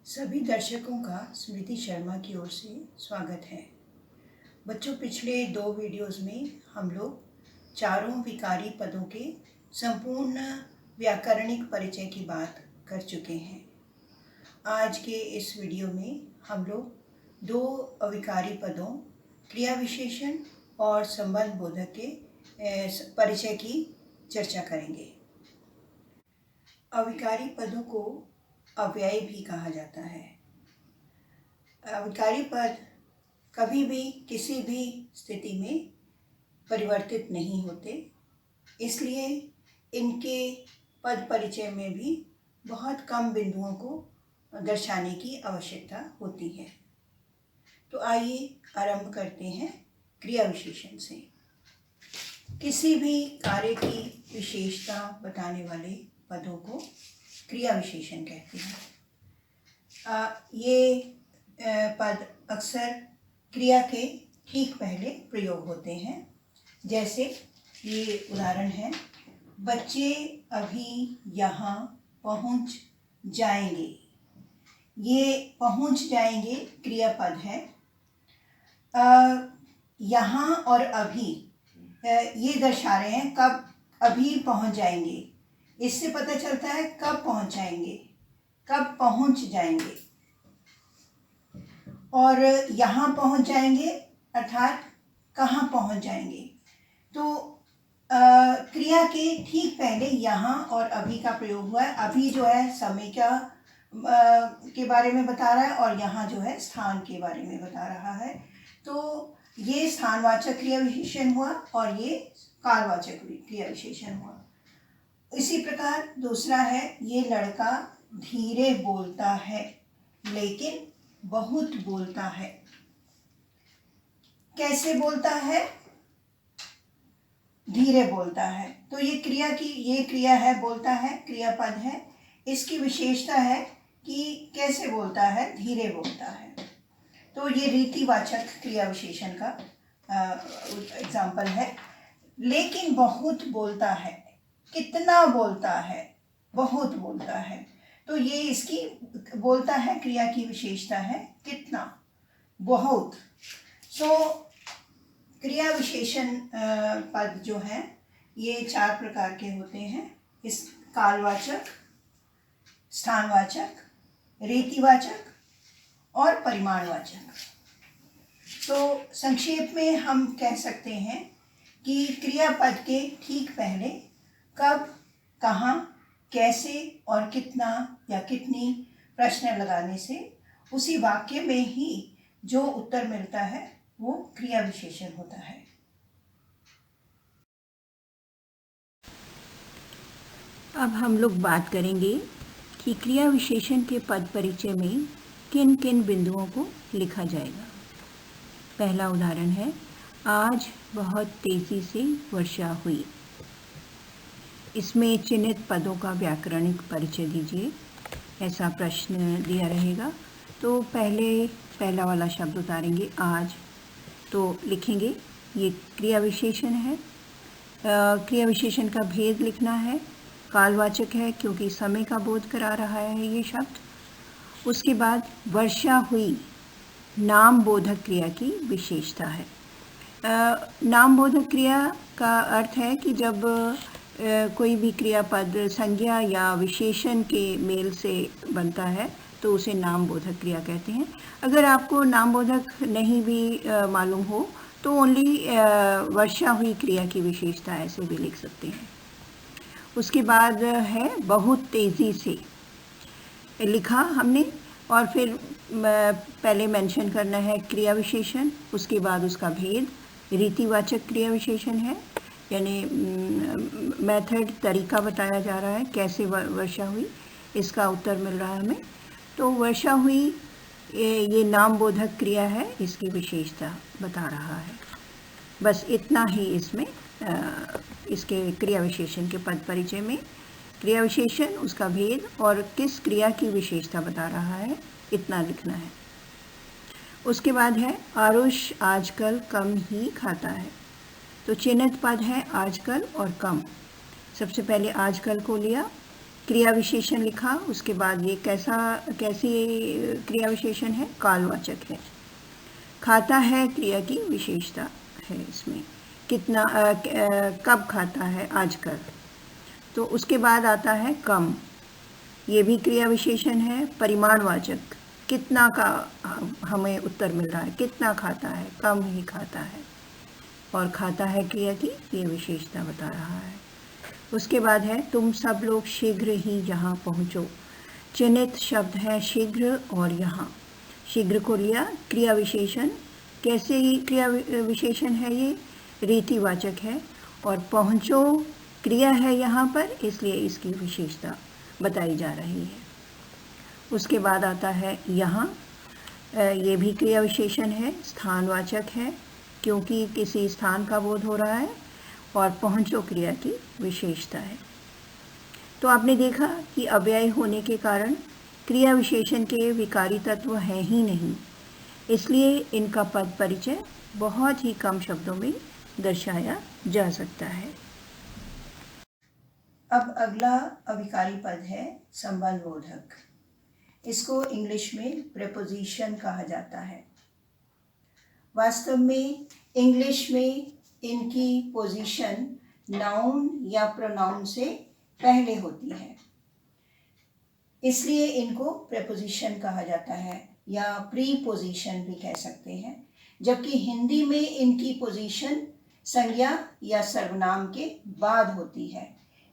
सभी दर्शकों का स्मृति शर्मा की ओर से स्वागत है। बच्चों, पिछले 2 वीडियोस में हम लोग चारों विकारी पदों के संपूर्ण व्याकरणिक परिचय की बात कर चुके हैं। आज के इस वीडियो में हम लोग 2 अविकारी पदों क्रिया विशेषण और संबंध बोधक के परिचय की चर्चा करेंगे। अविकारी पदों को अव्यय भी कहा जाता है। अविकारी पद कभी भी किसी भी स्थिति में परिवर्तित नहीं होते, इसलिए इनके पद परिचय में भी बहुत कम बिंदुओं को दर्शाने की आवश्यकता होती है। तो आइए आरंभ करते हैं क्रिया विशेषण से। किसी भी कार्य की विशेषता बताने वाले पदों को क्रिया विशेषण कहते हैं। ये पद अक्सर क्रिया के ठीक पहले प्रयोग होते हैं। जैसे ये उदाहरण है, बच्चे अभी यहाँ पहुँच जाएंगे। ये पहुँच जाएंगे क्रियापद है। यहाँ और अभी ये दर्शा रहे हैं कब अभी पहुँच जाएंगे। इससे पता चलता है कब पहुँच जाएंगे, कब पहुँच जाएंगे। और यहाँ पहुँच जाएंगे अर्थात कहाँ पहुँच जाएंगे। तो क्रिया के ठीक पहले यहाँ और अभी का प्रयोग हुआ है। अभी जो है समय का के बारे में बता रहा है और यहाँ जो है स्थान के बारे में बता रहा है। तो ये स्थानवाचक क्रिया विशेषण हुआ और ये कालवाचक क्रिया विशेषण हुआ। इसी प्रकार दूसरा है, ये लड़का धीरे बोलता है लेकिन बहुत बोलता है। कैसे बोलता है? धीरे बोलता है। तो ये क्रिया है, बोलता है, क्रियापद है। इसकी विशेषता है कि कैसे बोलता है, धीरे बोलता है। तो ये रीतिवाचक क्रिया विशेषण का एग्जाम्पल है। लेकिन बहुत बोलता है, कितना बोलता है, बहुत बोलता है। तो ये इसकी बोलता है क्रिया की विशेषता है, कितना, बहुत। क्रिया विशेषण पद जो हैं ये 4 प्रकार के होते हैं। इस कालवाचक, स्थानवाचक, रीतिवाचक और परिमाणवाचक। तो संक्षेप में हम कह सकते हैं कि क्रियापद के ठीक पहले कब, कहाँ, कैसे और कितना या कितनी प्रश्न लगाने से उसी वाक्य में ही जो उत्तर मिलता है वो क्रिया विशेषण होता है। अब हम लोग बात करेंगे कि क्रिया विशेषण के पद परिचय में किन किन बिंदुओं को लिखा जाएगा। पहला उदाहरण है, आज बहुत तेज़ी से वर्षा हुई। इसमें चिन्हित पदों का व्याकरणिक परिचय दीजिए, ऐसा प्रश्न दिया रहेगा। तो पहला वाला शब्द उतारेंगे, आज। तो लिखेंगे ये क्रिया विशेषण है। क्रिया विशेषण का भेद लिखना है। कालवाचक है क्योंकि समय का बोध करा रहा है ये शब्द। उसके बाद वर्षा हुई नाम बोधक क्रिया की विशेषता है। नाम बोधक क्रिया का अर्थ है कि जब कोई भी क्रियापद संज्ञा या विशेषण के मेल से बनता है तो उसे नाम बोधक क्रिया कहते हैं। अगर आपको नाम बोधक नहीं भी मालूम हो तो ओनली वर्षा हुई क्रिया की विशेषता ऐसे भी लिख सकते हैं। उसके बाद है बहुत तेज़ी से, लिखा हमने और फिर पहले मेंशन करना है क्रिया विशेषण, उसके बाद उसका भेद। रीतिवाचक क्रिया विशेषण है, यानी मेथड, तरीका बताया जा रहा है कैसे वर्षा हुई, इसका उत्तर मिल रहा है हमें। तो वर्षा हुई ये नाम बोधक क्रिया है, इसकी विशेषता बता रहा है। बस इतना ही इसमें इसके क्रिया विशेषण के पद परिचय में क्रिया विशेषण, उसका भेद और किस क्रिया की विशेषता बता रहा है, इतना लिखना है। उसके बाद है आरुष आजकल कम ही खाता है। तो चिन्हित पद है आजकल और कम। सबसे पहले आजकल को लिया, क्रिया विशेषण लिखा, उसके बाद ये कैसी क्रिया विशेषण है, कालवाचक है। खाता है क्रिया की विशेषता है इसमें, कितना कब खाता है, आजकल। तो उसके बाद आता है कम, ये भी क्रिया विशेषण है, परिमाणवाचक, कितना का हमें उत्तर मिल रहा है, कितना खाता है, कम ही खाता है। और खाता है क्रिया की ये विशेषता बता रहा है। उसके बाद है तुम सब लोग शीघ्र ही यहाँ पहुँचो। चिन्हित शब्द है शीघ्र और यहाँ। शीघ्र को लिया क्रिया विशेषण, कैसे ही क्रिया विशेषण है ये, रीतिवाचक है। और पहुँचो क्रिया है यहाँ पर, इसलिए इसकी विशेषता बताई जा रही है। उसके बाद आता है यहाँ, ये भी क्रिया विशेषण है, स्थानवाचक है, क्योंकि किसी स्थान का बोध हो रहा है। और पहुँचो क्रिया की विशेषता है। तो आपने देखा कि अव्यय होने के कारण क्रिया विशेषण के विकारी तत्व हैं ही नहीं, इसलिए इनका पद परिचय बहुत ही कम शब्दों में दर्शाया जा सकता है। अब अगला अविकारी पद है संबंधबोधक। इसको इंग्लिश में प्रेपोजिशन कहा जाता है। वास्तव में इंग्लिश में इनकी पोजीशन नाउन या प्रोनाउन से पहले होती है, इसलिए इनको प्रेपोजिशन कहा जाता है या प्रीपोजिशन भी कह सकते हैं। जबकि हिंदी में इनकी पोजीशन संज्ञा या सर्वनाम के बाद होती है,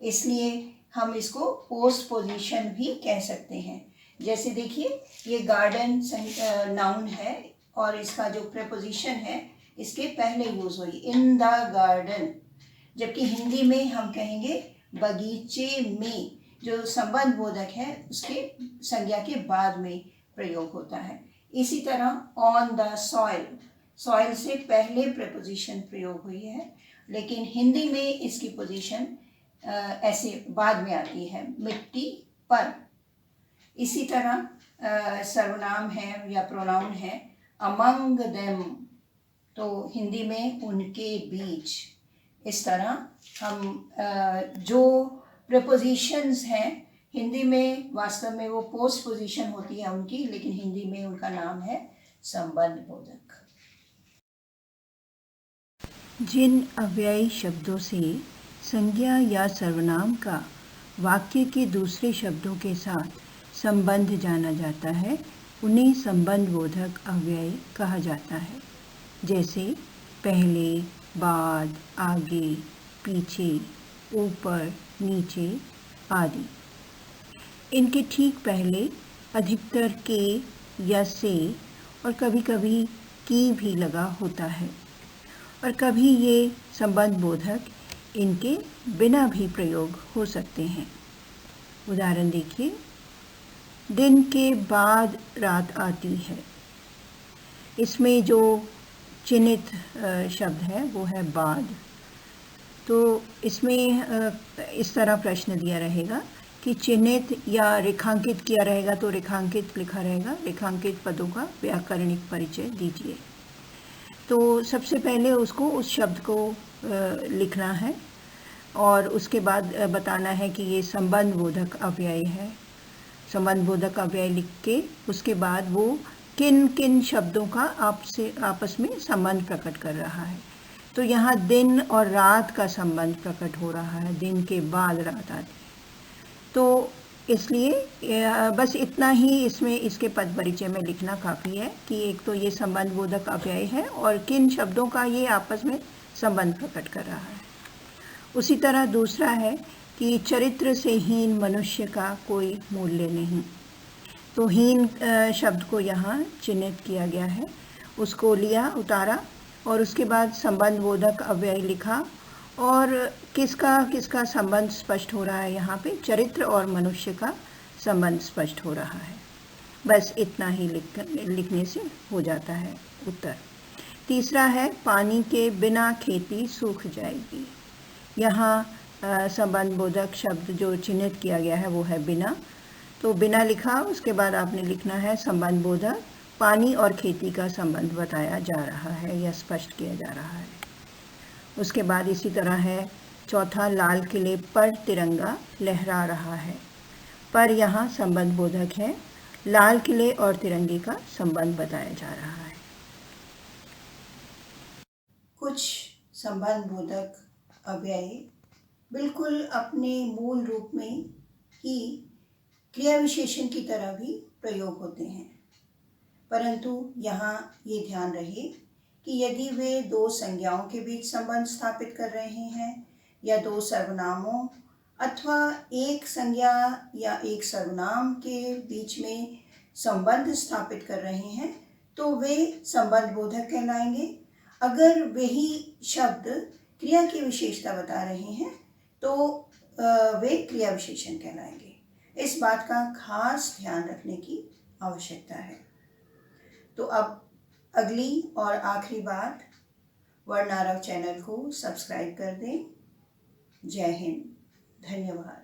इसलिए हम इसको पोस्ट पोजीशन भी कह सकते हैं। जैसे देखिए, ये गार्डन नाउन है और इसका जो प्रेपोजिशन है इसके पहले यूज हुई, इन द गार्डन। जबकि हिंदी में हम कहेंगे बगीचे में, जो संबंध बोधक है उसके संज्ञा के बाद में प्रयोग होता है। इसी तरह ऑन द सॉइल, सॉइल से पहले प्रेपोजिशन प्रयोग हुई है, लेकिन हिंदी में इसकी पोजीशन ऐसे बाद में आती है, मिट्टी पर। इसी तरह सर्वनाम है या प्रोनाउन है अमंग देम, तो हिंदी में उनके बीच। इस तरह हम जो प्रेपोजिशंस हैं हिंदी में वास्तव में वो पोस्ट पोजीशन होती है उनकी, लेकिन हिंदी में उनका नाम है संबंध बोधक। जिन अव्ययी शब्दों से संज्ञा या सर्वनाम का वाक्य के दूसरे शब्दों के साथ संबंध जाना जाता है, उन्हें संबंध बोधक अव्यय कहा जाता है। जैसे पहले, बाद, आगे, पीछे, ऊपर, नीचे आदि। इनके ठीक पहले अधिकतर के या से और कभी कभी की भी लगा होता है, और कभी ये संबंध बोधक इनके बिना भी प्रयोग हो सकते हैं। उदाहरण देखिए, दिन के बाद रात आती है। इसमें जो चिन्हित शब्द है वो है बाद। तो इसमें इस तरह प्रश्न दिया रहेगा कि चिन्हित या रेखांकित किया रहेगा तो रेखांकित लिखा रहेगा, रेखांकित पदों का व्याकरणिक परिचय दीजिए। तो सबसे पहले उसको उस शब्द को लिखना है और उसके बाद बताना है कि ये संबंध बोधक अव्यय है। संबंध बोधक अव्यय लिख के उसके बाद वो किन किन शब्दों का आपस में संबंध प्रकट कर रहा है। तो यहाँ दिन और रात का संबंध प्रकट हो रहा है, दिन के बाद रात आती है। तो इसलिए बस इतना ही इसमें इसके पद परिचय में लिखना काफ़ी है कि एक तो ये संबंध बोधक अव्यय है और किन शब्दों का ये आपस में संबंध प्रकट कर रहा है। उसी तरह दूसरा है कि चरित्र से हीन मनुष्य का कोई मूल्य नहीं। तो हीन शब्द को यहाँ चिन्हित किया गया है, उसको लिया, उतारा और उसके बाद संबंध बोधक अव्यय लिखा। और किसका संबंध स्पष्ट हो रहा है, यहाँ पे चरित्र और मनुष्य का संबंध स्पष्ट हो रहा है। बस इतना ही लिखने से हो जाता है उत्तर। तीसरा है पानी के बिना खेती सूख जाएगी। यहाँ संबंध बोधक शब्द जो चिन्हित किया गया है वो है बिना। तो बिना लिखा, उसके बाद आपने लिखना है संबंध बोधक, पानी और खेती का संबंध बताया जा रहा है या स्पष्ट किया जा रहा है। उसके बाद इसी तरह है चौथा, लाल किले पर तिरंगा लहरा रहा है। पर यहाँ संबंध बोधक है। लाल किले और तिरंगे का संबंध बताया जा रहा है। कुछ संबंध बोधक अव्यय बिल्कुल अपने मूल रूप में ही क्रिया विशेषण की तरह भी प्रयोग होते हैं, परंतु यहाँ ये ध्यान रहे कि यदि वे दो संज्ञाओं के बीच संबंध स्थापित कर रहे हैं या दो सर्वनामों अथवा एक संज्ञा या एक सर्वनाम के बीच में संबंध स्थापित कर रहे हैं तो वे संबंध बोधक कहलाएंगे। अगर वही शब्द क्रिया की विशेषता बता रहे हैं तो वे क्रिया विशेषण कहलाएंगे। इस बात का खास ध्यान रखने की आवश्यकता है। तो अब अगली और आखिरी बात, वर्णारव चैनल को सब्सक्राइब कर दें। जय हिंद, धन्यवाद।